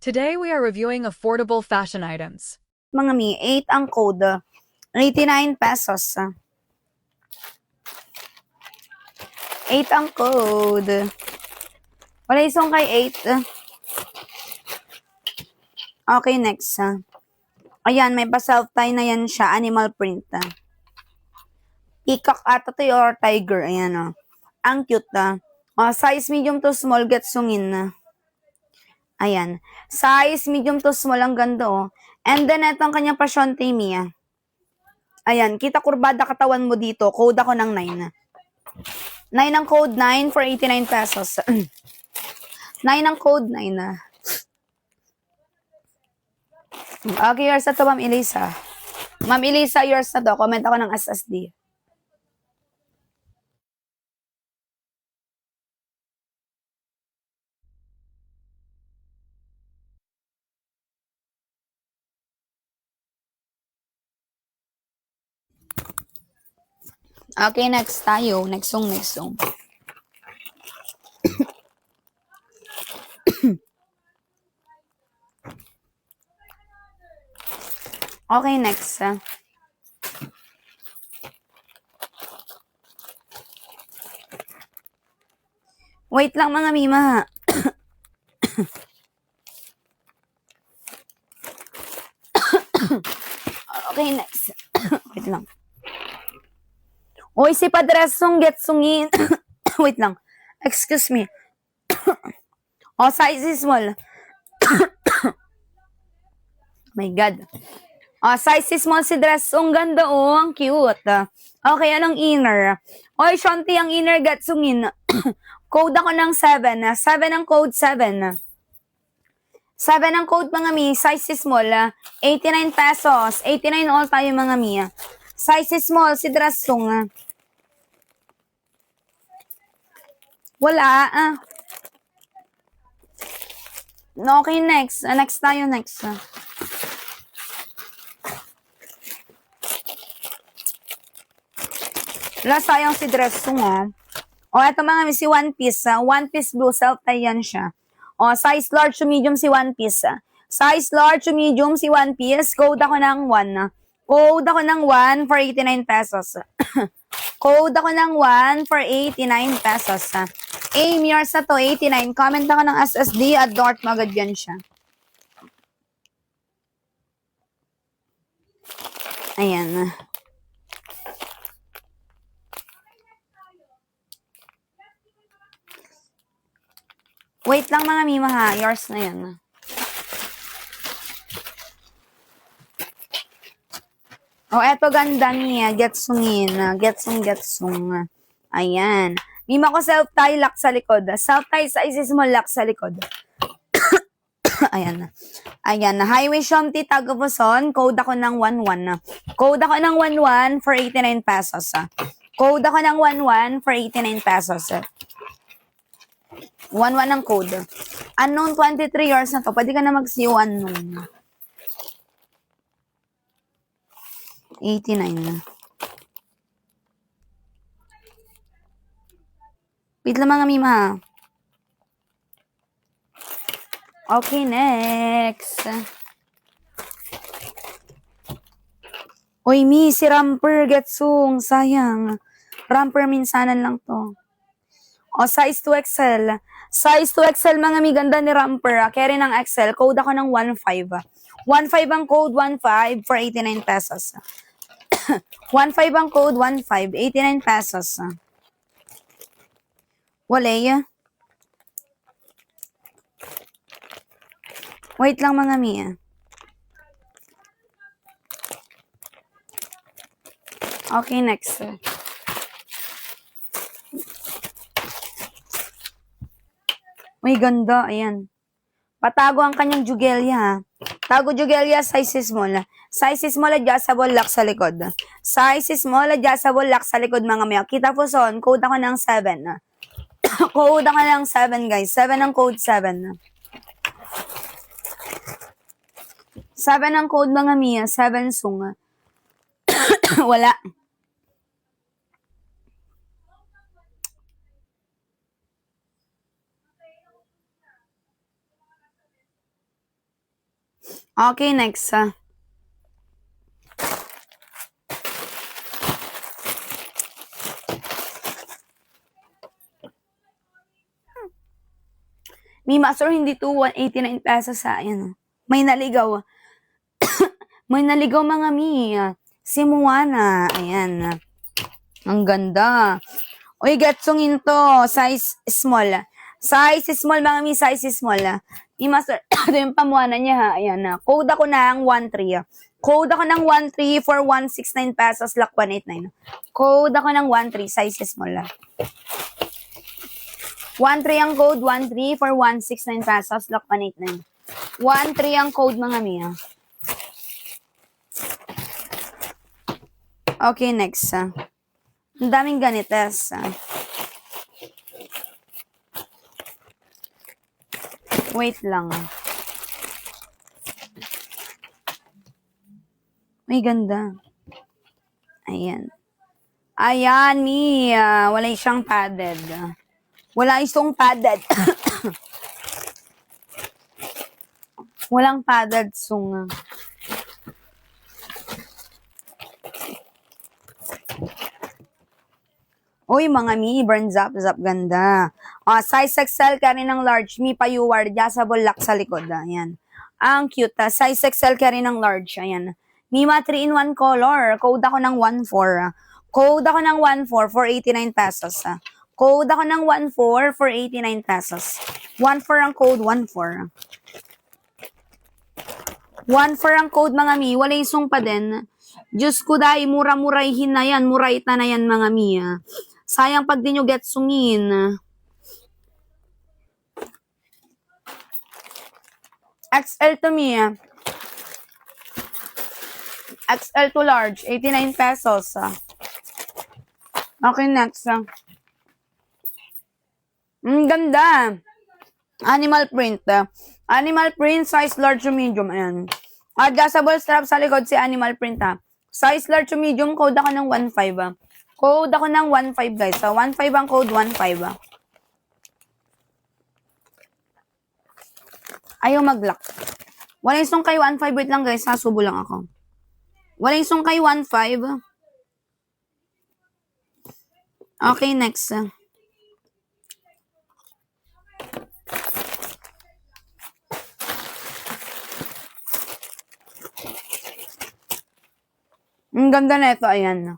Today we are reviewing affordable fashion items. Mga mi, 8 ang code. 89 pesos. 8 ang code. Wala isang kay 8. Okay, next. Ayan, may pa-self-tie na yan siya. Animal print. Peacock ata to or tiger. Ayan, ang cute. Size medium to small, get sungin. Ayan. Size medium to small, ang ganda. And then, itong kanyang pasyon, Mia. Ayan, kita kurbada katawan mo dito. Code ako ng 9. 9 ang code, 9 for 89 pesos. 9 ang code, 9. Okay, yours na to, Ma'am Elisa. Ma'am Elisa, yours na to. Comment ako ng SSD. Okay, next tayo. Next song. Okay, next. Wait lang mga mima. Okay, next. Wait lang. Oy, si Padresong getsungin. Wait lang. Excuse me. Size is small. My God. Size is small si Dressong. Ganda, ang cute. Okay, anong inner? Oy, Shanti, ang inner getsungin. Code ako ng 7. 7 ang code, 7. 7 ang code, mga mi. Size is small. 89 pesos. 89 all tayo, mga mi. Size is small si Dressong. Wala. Okay, next. Next tayo, next. Wala, sayang si Dressong, eto mga mi, si One Piece. One Piece blue, self-tie yan siya. Size large to medium si One Piece. Size large to medium si One Piece. Code ako ng 1. Code ako ng 1 for 89 pesos. Code ako ng 1 for 89 pesos. Aim yours na to, 89. Comment ako ng SSD at Dort magad yan siya. Ayan. Wait lang mga mima ha. Yours na yan. Eto ganda niya. Getsungin. Getsung. Ayan. Mima ko self-tie, lock sa likod. Self-tie size small, lock sa likod. Ayan. Highway Shanti, Tagapuson. Code ako ng 11. Code ako ng 11 for 89 pesos. Code ako ng 11 for 89 pesos. 11 ang code. Unknown 23 years na to. Pwede ka na mag-see unknown. 89. Wait lang mga mima. Okay, next. Uy, mi, si Ramper getsung. Sayang. Ramper minsanan lang to. Size 2XL. Size 2XL, mga mi, ganda ni Ramper. Carry ng XL. Code ako ng 15. 15 ang code, 15 for 89 pesos. 15 ang code, 15. 89 pesos. Wala. Wait lang mga mi. Okay, next. May ganda, ayan. Patago ang kanyang jugelya. Tago jugelya, size small. Size small, adjustable, lock sa likod. Size small, adjustable, lock sa likod, mga maya. Kita po son, code ako ng 7. Code ako ng 7, guys. 7 ang code, 7. 7 ang code, mga mia. 7 sung. Wala. Okay, next. Mi Master, hindi to 189 pesos sa ayan. May naligaw. May naligaw mga mi. Si Moana. Ayan. Ang ganda. Uy, gatsungin to. Size small. Size small mga mi. Size small. Mi Master, ito yung pamuana niya ha. Ayan na. Code ako ng 13. Code ako ng 13 for 169 pesos. Lock 189. Code ako ng 13. Size small. 13 ang code, 13 for 169 pesos, lock 189. 13 ang code mga miya. Okay, next. Ang daming ganites. Wait lang. May ganda. Ayan. Ayan, Mia. Wala siyang padded. Wala isang padded. Walang padded sung. Uy, mga mi, burn zap, ganda. Size XL ka rin ng large, mi payuwar, adjustable lock sa likod. Ayan. Ang cute. Size XL ka rin ng large. Ayan. Mima 3-in-1 color. Code ako ng 14. Code ako ng 14 for 89 pesos. Code ako ng 14 for 89 pesos. 14 ang code, 14. 14 ang code mga mi, wala isong pa din. Diyos ko dahil, mura-murayhin na yan, murayta na yan mga mi. Sayang pag di nyo get sungin. XL to mi. XL to large, 89 pesos. Okay, next. Ganda. Animal print. Animal print, size large to medium. Ayan. Adjustable strap sa likod si animal print ha. Size large to medium, code ako ng 15. Code ako ng 15 guys. So, 15 ang code, 15. Ayaw mag-lock. Wala yung kay 15. Wait lang guys, sasubo lang ako. Wala yung kay 15. Okay, next. Ang ganda na ito, ayan.